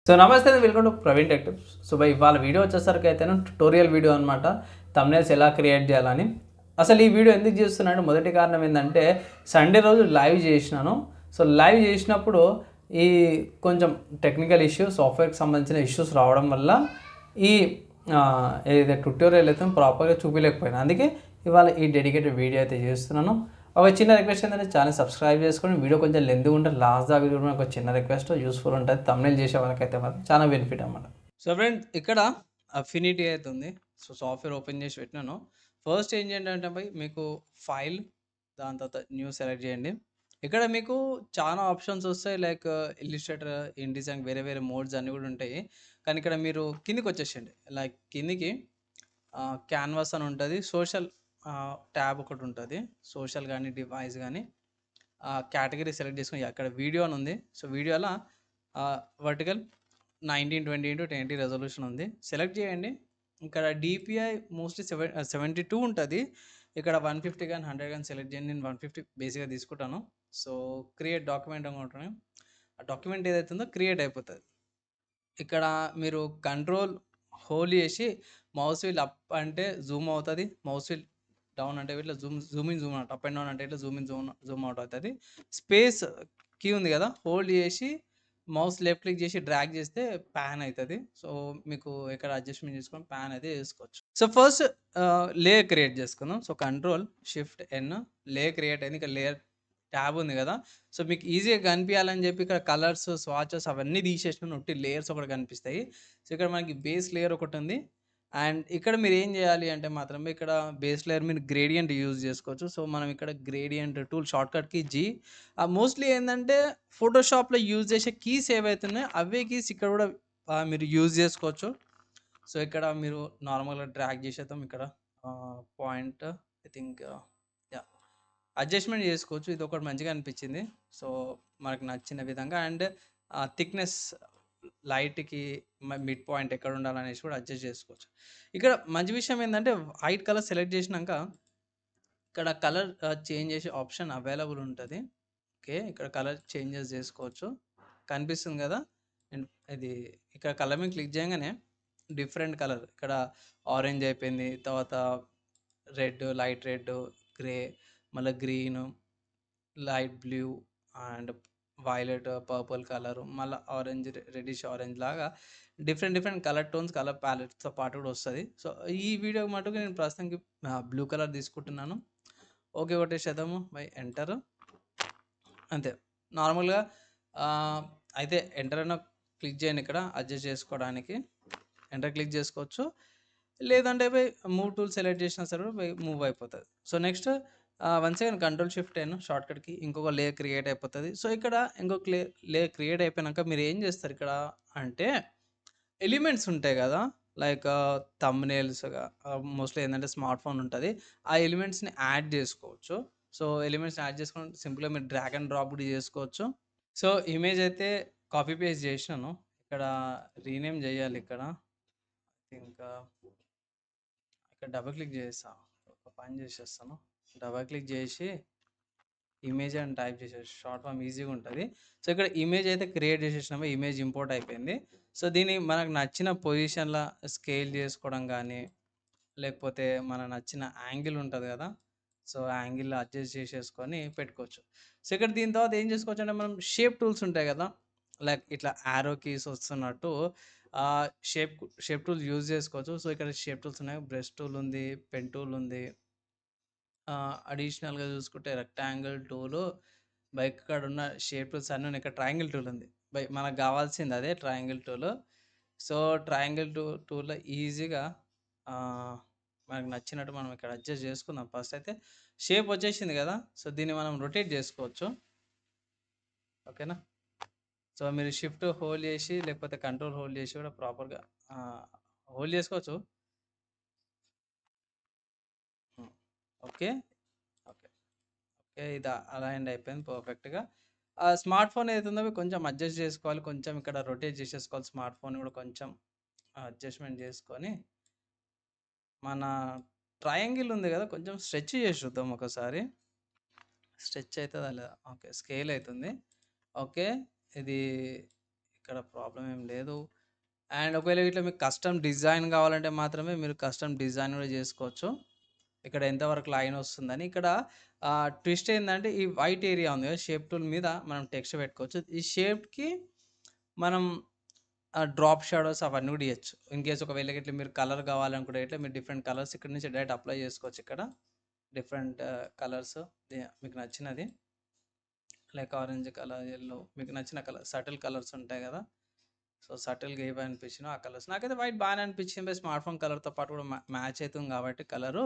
So నమస్తే అండి, welcome to Praveen tech tips. So ఇవాళ వీడియో వచ్చేసరికి అయితేనే ట్యుటోరియల్ వీడియో అనమాట. థంబ్నెయిల్స్ ఎలా క్రియేట్ చేయాలని. అసలు ఈ వీడియో ఎందుకు చేస్తున్నానంటే మొదటి కారణం ఏంటంటే సండే రోజు లైవ్ చేసినాను. సో లైవ్ చేసినప్పుడు ఈ కొంచెం టెక్నికల్ ఇష్యూ, సాఫ్ట్వేర్కి సంబంధించిన ఇష్యూస్ రావడం వల్ల ఈ ఏదైతే ట్యుటోరియల్ అయితే ప్రాపర్గా చూపించలేకపోయినా. అందుకే ఇవాళ ఈ డెడికేటెడ్ వీడియో అయితే చేస్తున్నాను. ఒక చిన్న రిక్వెస్ట్ ఏంటంటే ఛానల్ సబ్స్క్రైబ్ చేసుకొని వీడియో కొంచెం లెంత్ ఉంటే లాస్ట్ దాకా చూడడం ఒక చిన్న రిక్వెస్ట్, యూస్ఫుల్ ఉంటుంది. థంబ్నెయిల్ చేసే వాళ్ళకైతే మాత్రం చాలా బెనిఫిట్ అన్నమాట. సో ఫ్రెండ్స్ ఇక్కడ అఫినిటీ అయితే ఉంది. సో సాఫ్ట్వేర్ ఓపెన్ చేసి పెట్టినాను. ఫస్ట్ ఏం చేయండి అంటే మీకు ఫైల్, దాని తర్వాత న్యూ సెలెక్ట్ చేయండి. ఇక్కడ మీకు చాలా ఆప్షన్స్ వస్తాయి. లైక్ ఇల్లుస్ట్రేటర్, ఇన్డిజైన్, వేరే వేరే మోడ్స్ అన్నీ కూడా ఉంటాయి. కానీ ఇక్కడ మీరు కిందికి వచ్చేసేయండి. లైక్ కిందికి క్యాన్వాస్ అని ఉంటుంది. సోషల్ ట్యాబ్ ఒకటి ఉంటుంది. సోషల్ కానీ డివైస్ కానీ కేటగిరీ సెలెక్ట్ చేసుకుని అక్కడ వీడియో అని ఉంది. సో వీడియోలో వర్టికల్ 1920x1080 రెజల్యూషన్ ఉంది. సెలెక్ట్ చేయండి. ఇక్కడ డిపిఐ మోస్ట్లీ 72 ఉంటుంది. ఇక్కడ 150 కానీ 100 కానీ సెలెక్ట్ చేయండి. నేను 150 బేసిక్గా తీసుకుంటాను. సో క్రియేట్ డాక్యుమెంట్ అనుకుంటున్నాను. ఆ డాక్యుమెంట్ ఏదైతే ఉందో క్రియేట్ అయిపోతుంది. ఇక్కడ మీరు కంట్రోల్ హోల్డ్ చేసి మౌస్ వీల్ అప్ అంటే జూమ్ అవుతుంది. మౌస్ వీల్ డౌన్ అంటే ఇట్లా zoom in zoom out, up and down అంటే ఇట్లా జూమ్ ఇన్ జూమ్ అవుట్ అవుతుంది. స్పేస్ కీ ఉంది కదా, హోల్డ్ చేసి మౌస్ లెఫ్ట్ క్లిక్ చేసి డ్రాగ్ చేస్తే ప్యాన్ అవుతుంది. సో మీకు ఇక్కడ అడ్జస్ట్మెంట్ చేసుకొని ప్యాన్ అయితే చేసుకోవచ్చు. సో ఫస్ట్ లేయర్ క్రియేట్ చేసుకుందాం. So control shift N, layer create అయింది. ఇక్కడ లేయర్ ట్యాబ్ ఉంది కదా, సో మీకు ఈజీగా కనిపించాలని చెప్పి ఇక్కడ కలర్స్, స్వాచెస్ అవన్నీ తీసేసిన ఒట్టి లేయర్స్ ఒకటి కనిపిస్తాయి. సో ఇక్కడ మనకి బేస్ లేయర్ ఒకటి ఉంది. అండ్ ఇక్కడ మీరు ఏం చేయాలి అంటే మాత్రమే ఇక్కడ బేస్ లేయర్ మీరు గ్రేడియంట్ యూజ్ చేసుకోవచ్చు. సో మనం ఇక్కడ గ్రేడియంట్ టూల్ షార్ట్కట్కి జీ. మోస్ట్లీ ఏంటంటే ఫోటోషాప్లో యూజ్ చేసే కీస్ ఏవైతున్నాయో అవే కీస్ ఇక్కడ కూడా మీరు యూజ్ చేసుకోవచ్చు. సో ఇక్కడ మీరు నార్మల్గా డ్రాగ్ చేసేద్దాం. ఇక్కడ పాయింట్ ఐ థింక్ అడ్జస్ట్మెంట్ చేసుకోవచ్చు. ఇది ఒకటి మంచిగా అనిపించింది. సో మనకు నచ్చిన విధంగా. అండ్ థిక్నెస్ లైట్కి మిడ్ పాయింట్ ఎక్కడ ఉండాలనేసి కూడా అడ్జస్ట్ చేసుకోవచ్చు. ఇక్కడ మంచి విషయం ఏంటంటే వైట్ కలర్ సెలెక్ట్ చేసినాక ఇక్కడ కలర్ చేంజ్ చేసే ఆప్షన్ అవైలబుల్ ఉంటుంది. ఓకే, ఇక్కడ కలర్ చేంజెస్ చేసుకోవచ్చు. కనిపిస్తుంది కదా, ఇది ఇక్కడ కలర్ మీద క్లిక్ చేయగానే డిఫరెంట్ కలర్ ఇక్కడ ఆరెంజ్ అయిపోయింది, తర్వాత రెడ్, లైట్ రెడ్, గ్రే, మళ్ళీ green, light blue and violet, purple colour, మళ్ళీ ఆరెంజ్, రెడ్డిష్ ఆరెంజ్ లాగా డిఫరెంట్ కలర్ టోన్స్, కలర్ ప్యాలెట్స్తో పాటు కూడా వస్తుంది. సో ఈ వీడియో మటుకు నేను ప్రస్తుతానికి బ్లూ కలర్ తీసుకుంటున్నాను. ఓకే కొట్టేసేద్దాము బై ఎంటర్. అంతే. నార్మల్గా అయితే ఎంటర్ అయినా క్లిక్ చేయండి. ఇక్కడ అడ్జస్ట్ చేసుకోవడానికి ఎంటర్ క్లిక్ చేసుకోవచ్చు. లేదంటే పోయి మూవ్ టూల్ సెలెక్ట్ చేసినా సరే మూవ్ అయిపోతుంది. So next once again control shift అయినా షార్ట్కట్కి ఇంకొక లేయర్ క్రియేట్ అయిపోతుంది. సో ఇక్కడ ఇంకొక లేయర్ క్రియేట్ అయిపోయాక మీరు ఏం చేస్తారు ఇక్కడ అంటే ఎలిమెంట్స్ ఉంటాయి కదా, లైక్ థంబ్నెయిల్స్గా మోస్ట్లీ ఏంటంటే స్మార్ట్ ఫోన్ ఉంటుంది. ఆ ఎలిమెంట్స్ని యాడ్ చేసుకోవచ్చు. సో ఎలిమెంట్స్ని యాడ్ చేసుకుని సింపుల్గా మీరు డ్రాగ్ అండ్ డ్రాప్ కూడా చేసుకోవచ్చు. సో ఇమేజ్ అయితే కాపీ పేస్ట్ చేసినాను. ఇక్కడ రీనేమ్ చేయాలి. ఇక్కడ ఇంకా ఇక్కడ డబుల్ క్లిక్ చేస్తాను. ఒక పని చేసేస్తాను. డబుల్ క్లిక్ చేసి ఇమేజ్ అని టైప్ చేసేసి షార్ట్ ఫామ్ ఈజీగా ఉంటుంది. సో ఇక్కడ ఇమేజ్ అయితే క్రియేట్ చేసేసినాము. ఇమేజ్ ఇంపోర్ట్ అయిపోయింది. సో దీన్ని మనకు నచ్చిన పొజిషన్లో స్కేల్ చేసుకోవడం కానీ, లేకపోతే మన నచ్చిన యాంగిల్ ఉంటుంది కదా, సో యాంగిల్ అడ్జస్ట్ చేసేసుకొని పెట్టుకోవచ్చు. సో ఇక్కడ దీని తర్వాత ఏం చేసుకోవచ్చు అంటే మనం షేప్ టూల్స్ ఉంటాయి కదా, లైక్ ఇట్లా యారో కీస్ వస్తున్నట్టు షేప్ టూల్స్ యూజ్ చేసుకోవచ్చు. సో ఇక్కడ షేప్ టూల్స్ ఉన్నాయి. బ్రష్ టూల్ ఉంది, పెన్ టూల్ ఉంది. అడిషనల్గా చూసుకుంటే రెక్టాంగిల్ టూలు, బైక్ కాడ ఉన్న షేప్ టూల్స్ అన్నీ ఉన్నాయి. ఇక్కడ ట్రయాంగిల్ టూల్ ఉంది. మనకు కావాల్సింది అదే ట్రయాంగిల్ టూల్. సో ట్రయాంగిల్ టూల్లో ఈజీగా మనకు నచ్చినట్టు మనం ఇక్కడ అడ్జస్ట్ చేసుకుందాం. ఫస్ట్ అయితే షేప్ వచ్చేసింది కదా, సో దీన్ని మనం రొటేట్ చేసుకోవచ్చు. ఓకేనా. సో మీరు షిఫ్ట్ హోల్డ్ చేసి లేకపోతే కంట్రోల్ హోల్డ్ చేసి కూడా ప్రాపర్గా హోల్డ్ చేసుకోవచ్చు. ఓకే ఓకే ఓకే, ఇది అలైన్డ్ అయిపోయింది పర్ఫెక్ట్గా. స్మార్ట్ ఫోన్ ఏదైతుందో కొంచెం అడ్జస్ట్ చేసుకోవాలి. కొంచెం ఇక్కడ రొటేట్ చేసేసుకోవాలి. స్మార్ట్ ఫోన్ కూడా కొంచెం అడ్జస్ట్మెంట్ చేసుకొని మన ట్రయాంగిల్ ఉంది కదా, కొంచెం స్ట్రెచ్ చేసి చూద్దాం ఒకసారి. స్ట్రెచ్ అవుతుందా లేదా? ఓకే, స్కేల్ అవుతుంది. ఓకే, ఇది ఇక్కడ ప్రాబ్లం ఏం లేదు. అండ్ ఒకవేళ ఇట్లా మీకు కస్టమ్ డిజైన్ కావాలంటే మాత్రమే మీరు కస్టమ్ డిజైన్ కూడా చేసుకోవచ్చు. ఇక్కడ ఎంతవరకు లైన్ వస్తుందని. ఇక్కడ ట్విస్ట్ ఏందంటే ఈ వైట్ ఏరియా ఉంది కదా! షేప్ టూల్ మీద మనం టెక్స్ట్ పెట్టుకోవచ్చు. ఈ షేప్‌కి మనం డ్రాప్ షాడోస్ అవన్నీ కూడా ఇయొచ్చు. ఇన్‌కేస్ ఒకవేళ ఇట్లా మీరు కలర్ కావాలనుకుంటే ఇట్లా మీరు డిఫరెంట్ కలర్స్ ఇక్కడ నుంచి డైరెక్ట్ అప్లై చేసుకోవచ్చు ఇక్కడ. డిఫరెంట్ కలర్స్ మీకు నచ్చినది. లైక్ ఆరెంజ్ కలర్, యెల్లో మీకు నచ్చిన కలర్ సటిల్ కలర్స్ ఉంటాయి కదా! సో, సటిల్‌గా ఏవి అనిపించినో ఆ కలర్స్. నాకైతే వైట్ బానే అనిపించింది. స్మార్ట్ ఫోన్ కలర్‌తో పాటు కూడా మ్యాచ్ అయితుంది కాబట్టి కలరు.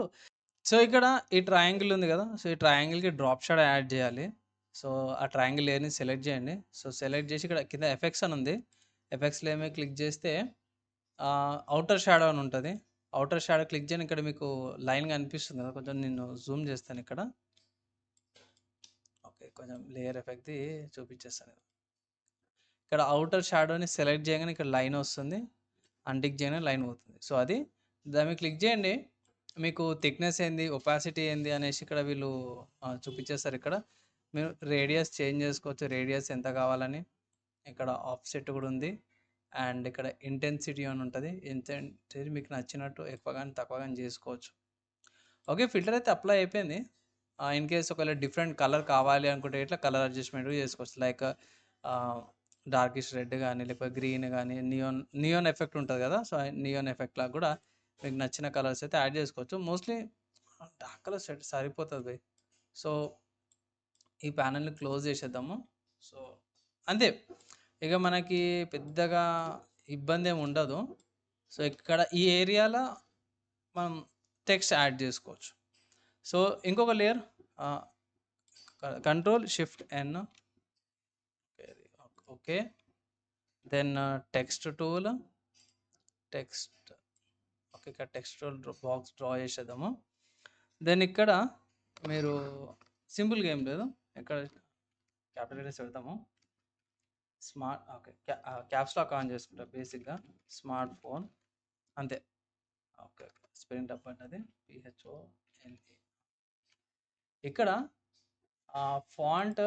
సో, ఇక్కడ ఈ ట్రయాంగిల్ ఉంది కదా! సో, ఈ ట్రయాంగిల్‌కి డ్రాప్ షాడో యాడ్ చేయాలి. సో, ఆ ట్రయాంగిల్ లేయర్‌ని సెలెక్ట్ చేయండి. సో, సెలెక్ట్ చేసి ఇక్కడ కింద ఎఫెక్ట్స్ అని ఉంది. ఎఫెక్ట్స్‌లో ఏమో క్లిక్ చేస్తే ఔటర్ షాడో అని ఉంటది. ఔటర్ షాడో క్లిక్ చేయండి. ఇక్కడ మీకు లైన్ కనిపిస్తుంది కదా! కొంచెం నేను జూమ్ చేస్తాను ఇక్కడ. ఓకే. కొంచెం లేయర్ ఎఫెక్ట్‌ది చూపించేస్తాను. ఇక్కడ ఔటర్ షాడోని సెలెక్ట్ చేయగానే ఇక్కడ లైన్ వస్తుంది. అన్టిక్ చేయగానే లైన్ పోతుంది. సో, అది దాని మీద క్లిక్ చేయండి. మీకు థిక్‌నెస్ ఏంది, ఒపాసిటీ ఏంది అనేసి ఇక్కడ వీళ్ళు చూపించేస్తారు ఇక్కడ. మీరు రేడియస్ చేంజ్ చేసుకోవచ్చు. రేడియస్ ఎంత కావాలని. ఇక్కడ ఆఫ్‌సెట్ కూడా ఉంది. అండ్ ఇక్కడ ఇంటెన్సిటీ అని ఉంటది. ఇంటెన్సిటీ మీకు నచ్చినట్టు ఎక్కువ గాని, తక్కువ గాని చేసుకోవచ్చు. ఓకే. ఫిల్టర్ అయితే అప్లై అయిపోయింది. ఇన్‌కేస్ ఒకవేళ డిఫరెంట్ కలర్ కావాలి అనుకుంటే ఇట్లా కలర్ అడ్జస్ట్‌మెంట్ కూడా చేసుకోవచ్చు. లైక్ డార్కిష్ రెడ్ గానీ, లేకపోతే గ్రీన్ గానీ, నియాన్ ఎఫెక్ట్ ఉంటది కదా! సో, నియాన్ ఎఫెక్ట్ లాగా కూడా మీకు నచ్చిన కలర్స్ అయితే యాడ్ చేసుకోవచ్చు. మోస్ట్‌లీ డార్క్ కలర్ సరిపోతది భయ్. సో, ఈ ప్యానెల్‌ని క్లోజ్ చేసేద్దాము. సో, అంతే. ఇక మనకి పెద్దగా ఇబ్బందేమి ఉండదు. సో, ఇక్కడ ఈ ఏరియాలో మనం టెక్స్ట్ యాడ్ చేసుకోవచ్చు. సో, ఇంకొక layer control shift N. Okay. Then text tool. Text okay. ఇక్కడ టెక్స్ట్ టూల్ బాక్స్ డ్రా చేసేద్దాము. దెన్ ఇక్కడ మీరు సింపుల్‌గా ఏం లేదు. ఇక్కడ క్యాపిటల్ లెటర్స్ పెడతాము. ఓకే. క్యాప్స్ లాక్ ఆన్ చేసుకుంటా బేసిక్‌గా. స్మార్ట్ ఫోన్ అంతే. ఓకే. స్పెల్లింగ్ తప్పు అంటది. PHONE. ఇక్కడ ఫాంట్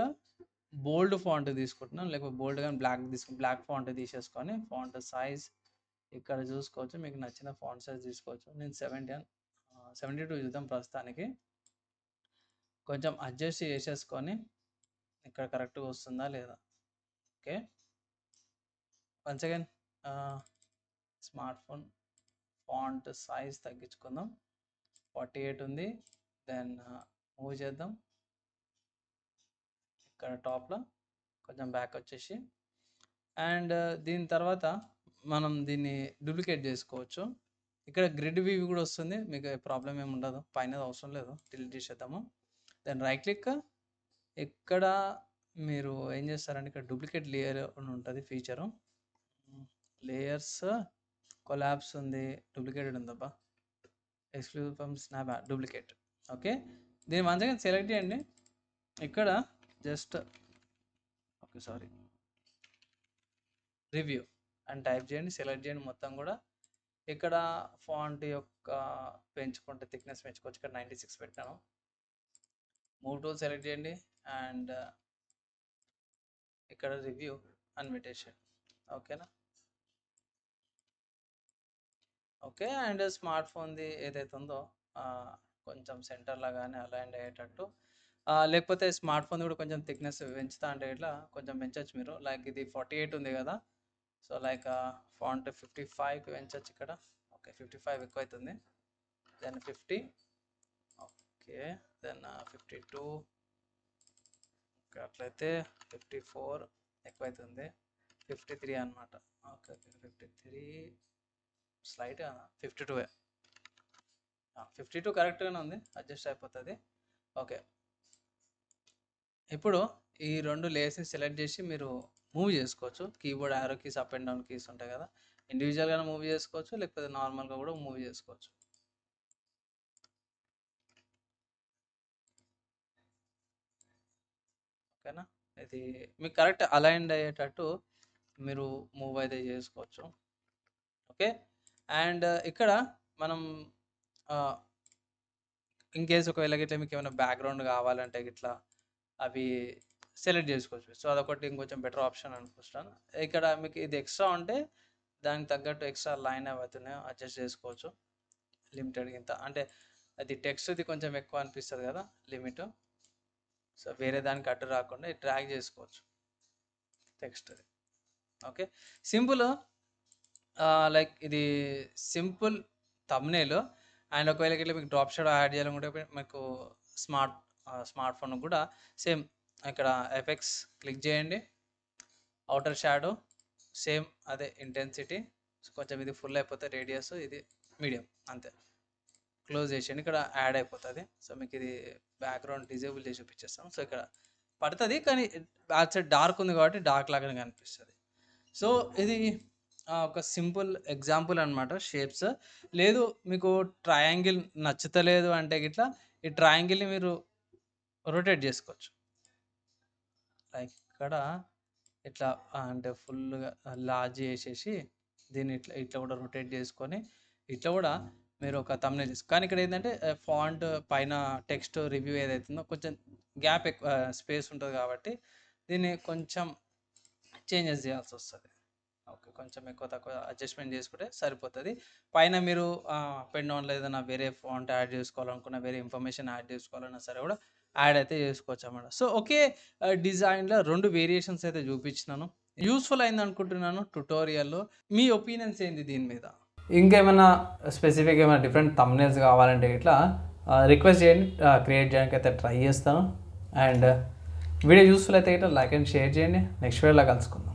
బోల్డ్ ఫాంట్ తీసుకుంటున్నాను. లేకపోతే బోల్డ్ గాని బ్లాక్ ఫాంట్ తీసేసుకొని ఫాంట్ సైజ్ ఇక్కడ చూసుకోవచ్చు. మీకు నచ్చిన ఫాంట్ సైజ్ తీసుకోవచ్చు. నేను 72 చూద్దాం ప్రస్తుతానికి. కొంచెం అడ్జస్ట్ చేసేసుకొని ఇక్కడ కరెక్ట్‌గా వస్తుందా లేదా? Okay. Once again smart phone font size తగ్గించుకుందాం. 48 ఉంది. దెన్ మూవ్ చేద్దాం. ఇక్కడ టాప్‌లో కొంచెం బ్యాక్ వచ్చేసి అండ్ దీని తర్వాత మనం దీన్ని డూప్లికేట్ చేసుకోవచ్చు. ఇక్కడ గ్రిడ్ వ్యూ కూడా వస్తుంది. మీకు ప్రాబ్లమ్ ఏమి ఉండదు. పైనది అవసరం లేదు. డిలీట్ చేసేద్దాము. Then right click. ఇక్కడ మీరు ఏం చేస్తారంటే ఇక్కడ డూప్లికేట్ లేయర్ అని ఉంటుంది ఫీచరు. లేయర్స్ కొలాబ్స్ ఉంది. డూప్లికేటెడ్ ఉందబ్బా. Exclusive from snap duplicate. Okay. దీన్ని వన్స్ అగైన్ సెలెక్ట్ చేయండి. ఇక్కడ జస్ట్ ఓకే సారీ రివ్యూ అని టైప్ చేయండి. సెలెక్ట్ చేయండి మొత్తం కూడా. ఇక్కడ ఫాంట్ యొక్క పెంచుకుంటే థిక్నెస్ పెంచుకోవచ్చు. ఇక్కడ 96 పెట్టాను. మూవ్ టూల్ సెలెక్ట్ చేయండి అండ్ ఇక్కడ రివ్యూ అని పెట్టేసేయండి. ఓకేనా? ఓకే. అండ్ స్మార్ట్ ఫోన్‌ది ఏదైతే ఉందో కొంచెం సెంటర్‌లో గాని అలైన్ అయ్యేటట్టు లేకపోతే స్మార్ట్ ఫోన్‌ది కూడా కొంచెం థిక్నెస్ పెంచుతా అంటే ఇట్లా కొంచెం పెంచొచ్చు మీరు. లైక్ ఇది 48 ఉంది కదా! సో, లైక్ ఫాంట్ 55కి పెంచొచ్చు ఇక్కడ. ఓకే. 55 ఎక్కువైతుంది. దెన్ 50. ఓకే. దెన్ 52. ఓకే. అట్లయితే 54 ఎక్కువైతుంది. 53 అనమాట. ఓకే. 53 స్లైట్‌గా 52. 52 కరెక్ట్‌గానే ఉంది. అడ్జస్ట్ అయిపోతది. ఓకే. ఇప్పుడు ఈ 2 లేయర్స్‌ని సెలెక్ట్ చేసి మీరు మూవ్ చేసుకోవచ్చు. Keyboard arrow keys up and down keys ఉంటాయి కదా! ఇండివిడ్యువల్‌గానే మూవ్ చేసుకోవచ్చు. లేకపోతే నార్మల్‌గా కూడా మూవ్ చేసుకోవచ్చు. ఓకేనా? ఇది మీకు కరెక్ట్ అలైన్డ్ అయ్యేటట్టు మీరు మూవ్ అయితే చేసుకోవచ్చు. ఓకే. అండ్ ఇక్కడ మనం ఇన్‌కేస్ ఒకవేళ గిట్లా మీకు ఏమైనా బ్యాక్‌గ్రౌండ్ కావాలంటే గిట్లా అవి సెలెక్ట్ చేసుకోవచ్చు. సో అదొకటి ఇంకొంచెం బెటర్ ఆప్షన్ అనుకుంటున్నాను. ఇక్కడ మీకు ఇది ఎక్స్ట్రా ఉంటే దానికి తగ్గట్టు ఎక్స్ట్రా లైన్ అవుతున్నాయో అడ్జస్ట్ చేసుకోవచ్చు. లిమిటెడ్ ఇంత అంటే అది టెక్స్ట్ది కొంచెం ఎక్కువ అనిపిస్తుంది కదా లిమిట్. సో వేరే దానికి అడ్డు రాకుండా డ్రాగ్ చేసుకోవచ్చు టెక్స్ట్ది. ఓకే, సింపుల్ లైక్ ఇది సింపుల్ థంబ్నెయిల్. అండ్ ఒకవేళ ఇట్లా మీకు డ్రాప్ షాడో యాడ్ చేయాలనుకుంటే మీకు స్మార్ట్ ఫోన్ కూడా సేమ్ ఇక్కడ ఎఫెక్ట్స్ క్లిక్ చేయండి, అవుటర్ షాడో సేమ్ అదే ఇంటెన్సిటీ, కొంచెం ఇది ఫుల్ అయిపోతే రేడియస్, ఇది మీడియం, అంతే. క్లోజ్ చేసేయండి, ఇక్కడ యాడ్ అయిపోతుంది. సో మీకు ఇది బ్యాక్గ్రౌండ్ డిజేబుల్ చేసి చూపించేస్తాం. సో ఇక్కడ పడుతుంది కానీ బ్యాక్ సైడ్ డార్క్ ఉంది కాబట్టి డార్క్ లాగానే కనిపిస్తుంది. సో ఇది ఒక సింపుల్ ఎగ్జాంపుల్ అనమాట షేప్స్. లేదు మీకు ట్రయాంగిల్ నచ్చుతలేదు అంటే గిట్లా ఈ ట్రయాంగిల్ని మీరు రొటేట్ చేసుకోవచ్చు. లైక్ ఇక్కడ ఇట్లా అంటే ఫుల్గా లార్జ్ చేసేసి దీన్ని ఇట్లా ఇట్లా కూడా రొటేట్ చేసుకొని ఇట్లా కూడా మీరు ఒక థంబ్నెయిల్ చేసుకో. కానీ ఇక్కడ ఏంటంటే ఫాంట్ పైన టెక్స్ట్ రివ్యూ ఏదైతుందో కొంచెం గ్యాప్ ఎక్కువ స్పేస్ ఉంటుంది కాబట్టి దీన్ని కొంచెం చేంజెస్ చేయాల్సి వస్తుంది. ఓకే, కొంచెం ఎక్కువ తక్కువ అడ్జస్ట్మెంట్ చేసుకుంటే సరిపోతుంది. పైన మీరు పెన్ ఆన్లో ఏదైనా వేరే ఫాంట్ యాడ్ చేసుకోవాలనుకున్నా, వేరే ఇన్ఫర్మేషన్ యాడ్ చేసుకోవాలన్నా సరే కూడా యాడ్ అయితే చేసుకోవచ్చు అన్నమాట. సో ఒకే డిజైన్లో 2 వేరియేషన్స్ అయితే చూపించినాను. యూస్ఫుల్ అయింది అనుకుంటున్నాను ట్యుటోరియల్లో. మీ ఒపీనియన్స్ ఏంది దీని మీద? ఇంకేమైనా స్పెసిఫిక్ ఏమైనా డిఫరెంట్ థంబ్నెయిల్స్ కావాలంటే ఇట్లా రిక్వెస్ట్ చేయండి, క్రియేట్ చేయడానికి అయితే ట్రై చేస్తాను. అండ్ వీడియో యూస్ఫుల్ అయితే ఇట్లా లైక్ అండ్ షేర్ చేయండి. నెక్స్ట్ వీడియోలో కలుసుకుందాం.